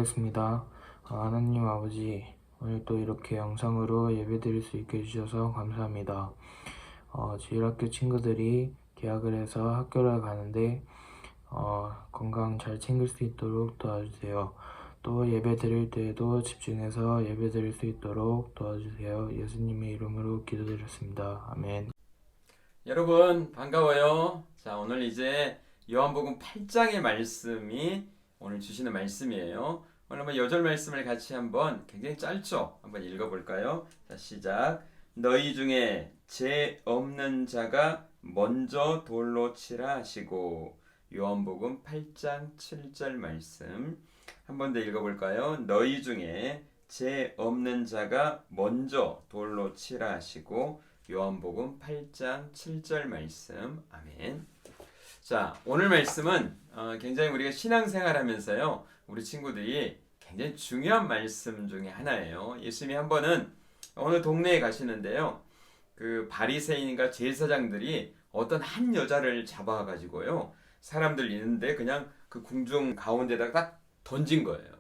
기도하겠습니다. 하나님 아버지, 오늘 또 이렇게 영상으로 예배드릴 수 있게 해주셔서 감사합니다. 주일학교 친구들이 개학을 해서 학교를 가는데 건강 잘 챙길 수 있도록 도와주세요. 또 예배 드릴 때에도 집중해서 예배 드릴 수 있도록 도와주세요. 예수님의 이름으로 기도드렸습니다. 아멘. 여러분 반가워요. 자, 오늘 이제 요한복음 8장의 말씀이 오늘 주시는 말씀이에요. 오늘 한번 여절 말씀을 같이 한번 굉장히 짧죠? 한번 읽어볼까요? 자, 시작. 너희 중에 죄 없는 자가 먼저 돌로 치라 하시고. 요한복음 8장 7절 말씀 한 번 더 읽어볼까요? 너희 중에 죄 없는 자가 먼저 돌로 치라 하시고. 요한복음 8장 7절 말씀. 아멘. 자, 오늘 말씀은 굉장히 우리가 신앙생활하면서요, 우리 친구들이 굉장히 중요한 말씀 중에 하나예요. 예수님이 한 번은 어느 동네에 가시는데요, 그 바리새인과 제사장들이 어떤 한 여자를 잡아가지고요, 사람들 있는데 그냥 그 궁중 가운데다가 딱 던진 거예요.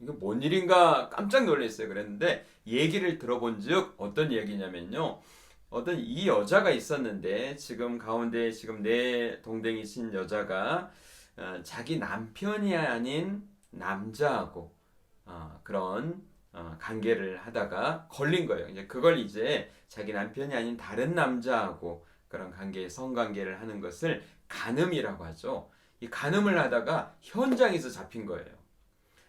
이거 뭔 일인가 깜짝 놀랐어요. 그랬는데 얘기를 들어본즉 어떤 얘기냐면요, 어떤 이 여자가 있었는데 지금 가운데 지금 내 동댕이신 여자가 자기 남편이 아닌 남자하고 그런 관계를 하다가 걸린 거예요. 이제 그걸 이제 자기 남편이 아닌 다른 남자하고 그런 관계, 성관계를 하는 것을 간음이라고 하죠. 이 간음을 하다가 현장에서 잡힌 거예요.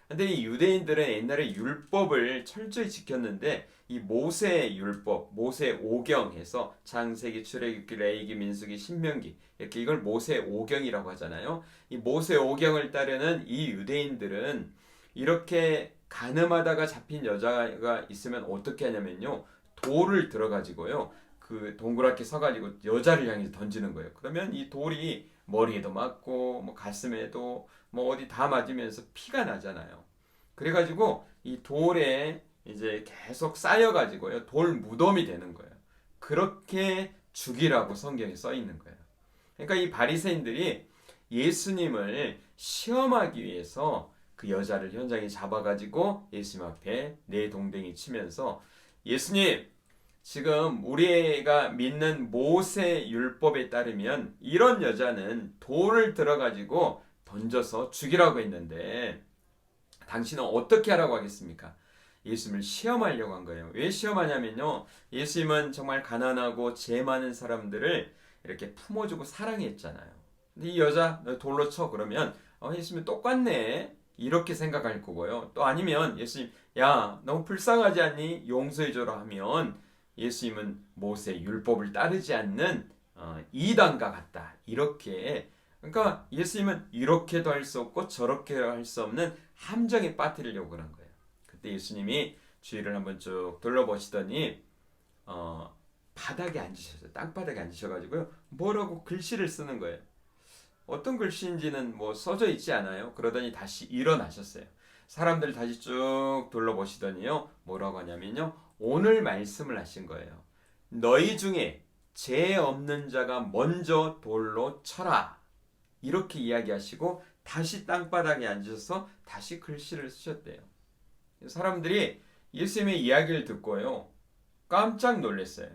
근데 이 유대인들은 옛날에 율법을 철저히 지켰는데 이 모세 율법, 모세 오경에서 창세기, 출애굽기, 레위기, 민수기, 신명기 이렇게 이걸 모세 오경이라고 하잖아요. 이 모세 오경을 따르는 이 유대인들은 이렇게 간음하다가 잡힌 여자가 있으면 어떻게 하냐면요, 돌을 들어가지고요, 그 동그랗게 서가지고 여자를 향해 던지는 거예요. 그러면 이 돌이 머리에도 맞고 뭐 가슴에도 뭐 어디 다 맞으면서 피가 나잖아요. 그래가지고 이 돌에 이제 계속 쌓여가지고요, 돌 무덤이 되는 거예요. 그렇게 죽이라고 성경에 써 있는 거예요. 그러니까 이 바리새인들이 예수님을 시험하기 위해서 그 여자를 현장에 잡아가지고 예수님 앞에 내동댕이 치면서, 예수님, 지금 우리가 믿는 모세 율법에 따르면 이런 여자는 돌을 들어가지고 던져서 죽이라고 했는데 당신은 어떻게 하라고 하겠습니까? 예수님을 시험하려고 한 거예요. 왜 시험하냐면요, 예수님은 정말 가난하고 죄 많은 사람들을 이렇게 품어주고 사랑했잖아요. 근데 이 여자 너 돌로 쳐 그러면 예수님 똑같네 이렇게 생각할 거고요. 또 아니면 예수님, 야 너무 불쌍하지 않니? 용서해줘라 하면 예수님은 모세 율법을 따르지 않는 이단과 같다 이렇게. 그러니까 예수님은 이렇게도 할 수 없고 저렇게도 할 수 없는 함정에 빠뜨리려고 그런 거예요. 그때 예수님이 주위를 한번 쭉 둘러보시더니 바닥에 앉으셨어요. 땅바닥에 앉으셔가지고요, 뭐라고 글씨를 쓰는 거예요. 어떤 글씨인지는 뭐 써져 있지 않아요. 그러더니 다시 일어나셨어요. 사람들 다시 쭉 둘러보시더니요, 뭐라고 하냐면요, 오늘 말씀을 하신 거예요. 너희 중에 죄 없는 자가 먼저 돌로 쳐라 이렇게 이야기하시고 다시 땅바닥에 앉으셔서 다시 글씨를 쓰셨대요. 사람들이 예수님의 이야기를 듣고요, 깜짝 놀랐어요.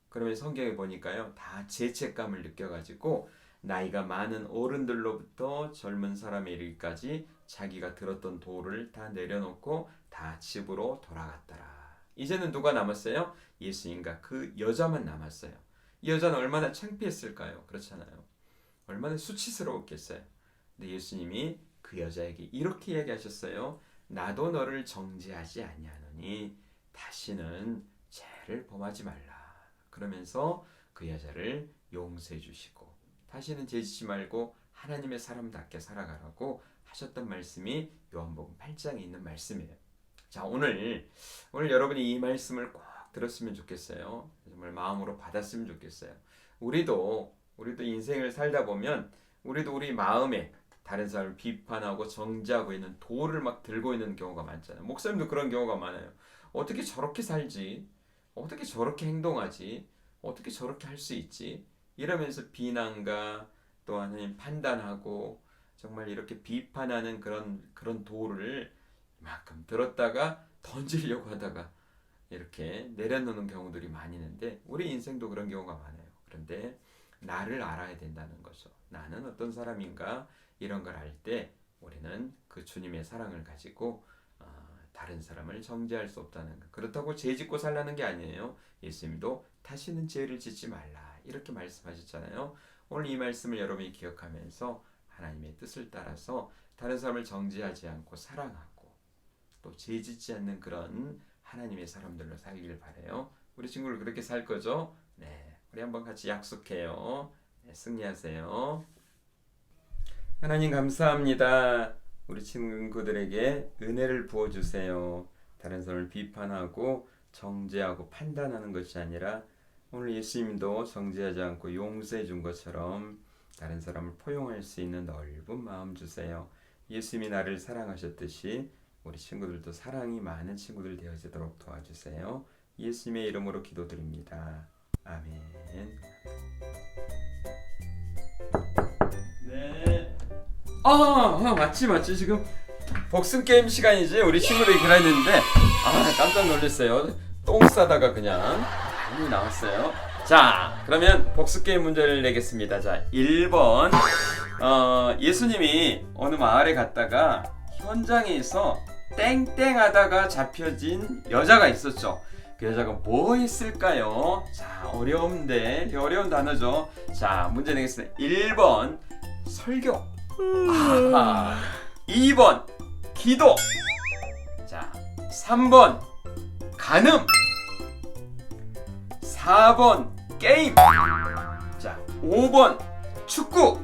그러면 성경에 보니까요, 다 죄책감을 느껴가지고 나이가 많은 어른들로부터 젊은 사람에 이르기까지 자기가 들었던 도를 다 내려놓고 다 집으로 돌아갔더라. 이제는 누가 남았어요? 예수님과 그 여자만 남았어요. 이 여자는 얼마나 창피했을까요? 그렇잖아요. 얼마나 수치스러웠겠어요. 근데 예수님이 그 여자에게 이렇게 이야기하셨어요. 나도 너를 정죄하지 아니하노니 다시는 죄를 범하지 말라. 그러면서 그 여자를 용서해 주시고 다시는 죄짓지 말고 하나님의 사람답게 살아가라고 하셨던 말씀이 요한복음 8장에 있는 말씀이에요. 자, 오늘 여러분이 이 말씀을 꼭 들었으면 좋겠어요. 정말 마음으로 받았으면 좋겠어요. 우리도 인생을 살다 보면 우리도 우리 마음에 다른 사람을 비판하고 정죄하고 있는 돌을 막 들고 있는 경우가 많잖아요. 목사님도 그런 경우가 많아요. 어떻게 저렇게 살지? 어떻게 저렇게 행동하지? 어떻게 저렇게 할 수 있지? 이러면서 비난과 또 하나님 판단하고 정말 이렇게 비판하는 그런 돌을 이만큼 들었다가 던지려고 하다가 이렇게 내려놓는 경우들이 많이 있는데 우리 인생도 그런 경우가 많아요. 그런데 나를 알아야 된다는 거죠. 나는 어떤 사람인가 이런 걸 알 때 우리는 그 주님의 사랑을 가지고 다른 사람을 정죄할 수 없다는 것. 그렇다고 죄 짓고 살라는 게 아니에요. 예수님도 다시는 죄를 짓지 말라 이렇게 말씀하셨잖아요. 오늘 이 말씀을 여러분이 기억하면서 하나님의 뜻을 따라서 다른 사람을 정죄하지 않고 사랑하고 또 죄 짓지 않는 그런 하나님의 사람들로 살기를 바라요. 우리 친구들 그렇게 살 거죠? 네, 우리 한번 같이 약속해요. 네, 승리하세요. 하나님 감사합니다. 우리 친구들에게 은혜를 부어주세요. 다른 사람을 비판하고 정죄하고 판단하는 것이 아니라 오늘 예수님도 정죄하지 않고 용서해 준 것처럼 다른 사람을 포용할 수 있는 넓은 마음 주세요. 예수님이 나를 사랑하셨듯이 우리 친구들도 사랑이 많은 친구들 되어지도록 도와주세요. 예수님의 이름으로 기도드립니다. 아멘. 네. 맞지. 지금 복습 게임 시간이지. 우리 친구들이 기다렸는데 깜짝 놀랐어요. 똥 싸다가 그냥 많이 나왔어요. 자, 그러면 복습 게임 문제를 내겠습니다. 자, 1번. 예수님이 어느 마을에 갔다가 현장에서 땡땡하다가 잡혀진 여자가 있었죠. 그 여자가 뭐 했을까요? 자, 어려운데 어려운 단어죠. 자, 문제 내겠습니다. 1번 설교. 2번 기도. 자, 3번 간음. 4번 게임. 자, 5번 축구.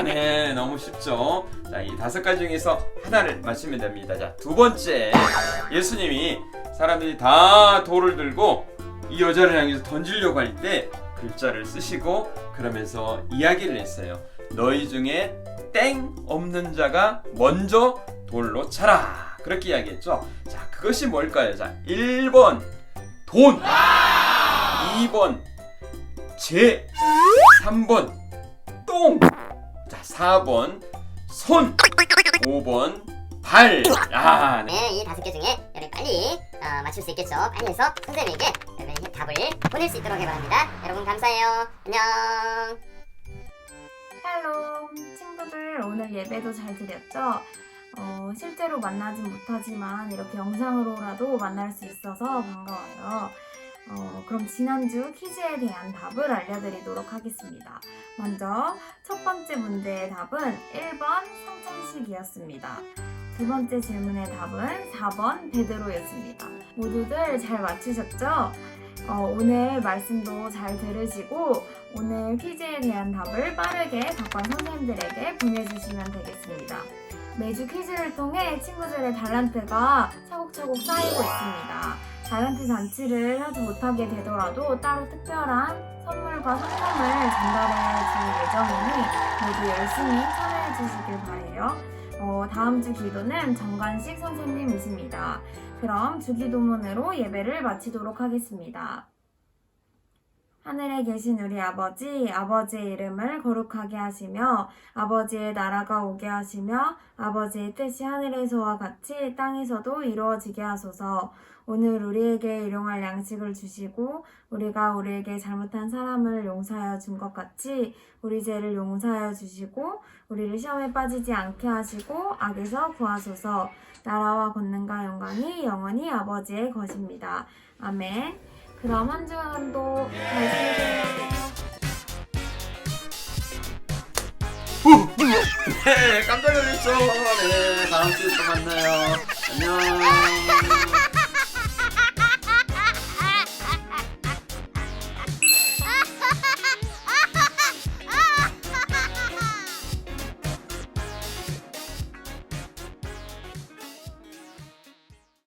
네, 너무 쉽죠. 자, 이 5가지 중에서 하나를 맞추면 됩니다. 자, 두 번째, 예수님이 사람들이 다 돌을 들고 이 여자를 향해서 던지려고 할 때 글자를 쓰시고 그러면서 이야기를 했어요. 너희 중에 땡 없는 자가 먼저 돌로 차라. 그렇게 이야기했죠. 자, 그것이 뭘까요? 자, 1번 돈, 2번 죄, 3번 똥, 자, 4번 손, 5번 발. 네, 이 5개 중에 여러분 빨리 맞출 수 있겠죠. 빨리 해서 선생님에게 여러분의 답을 보낼 수 있도록 해바랍니다. 여러분 감사해요. 안녕. 샬롬 친구들, 오늘 예배도 잘 드렸죠? 실제로 만나진 못하지만 이렇게 영상으로라도 만날 수 있어서 반가워요. 그럼 지난주 퀴즈에 대한 답을 알려드리도록 하겠습니다. 먼저 첫 번째 문제의 답은 1번 성찬식이었습니다. 두 번째 질문의 답은 4번 베드로였습니다. 모두들 잘 맞추셨죠? 오늘 말씀도 잘 들으시고 오늘 퀴즈에 대한 답을 빠르게 각반 선생님들에게 보내주시면 되겠습니다. 매주 퀴즈를 통해 친구들의 달란트가 차곡차곡 쌓이고 있습니다. 달란트 잔치를 하지 못하게 되더라도 따로 특별한 선물과 상품을 전달해 줄 예정이니 모두 열심히 참여해 주시길 바라요. 다음 주 기도는 정관식 선생님이십니다. 그럼 주기도문으로 예배를 마치도록 하겠습니다. 하늘에 계신 우리 아버지, 아버지의 이름을 거룩하게 하시며 아버지의 나라가 오게 하시며 아버지의 뜻이 하늘에서와 같이 땅에서도 이루어지게 하소서. 오늘 우리에게 일용할 양식을 주시고 우리가 우리에게 잘못한 사람을 용서하여 준 것 같이 우리 죄를 용서하여 주시고 우리를 시험에 빠지지 않게 하시고 악에서 구하소서. 나라와 권능과 영광이 영원히 아버지의 것입니다. 아멘. 그럼 한 주간도 잘 지내세요. 네, 깜짝 놀랐죠. 네, 다음 주에 또 만나요. 안녕.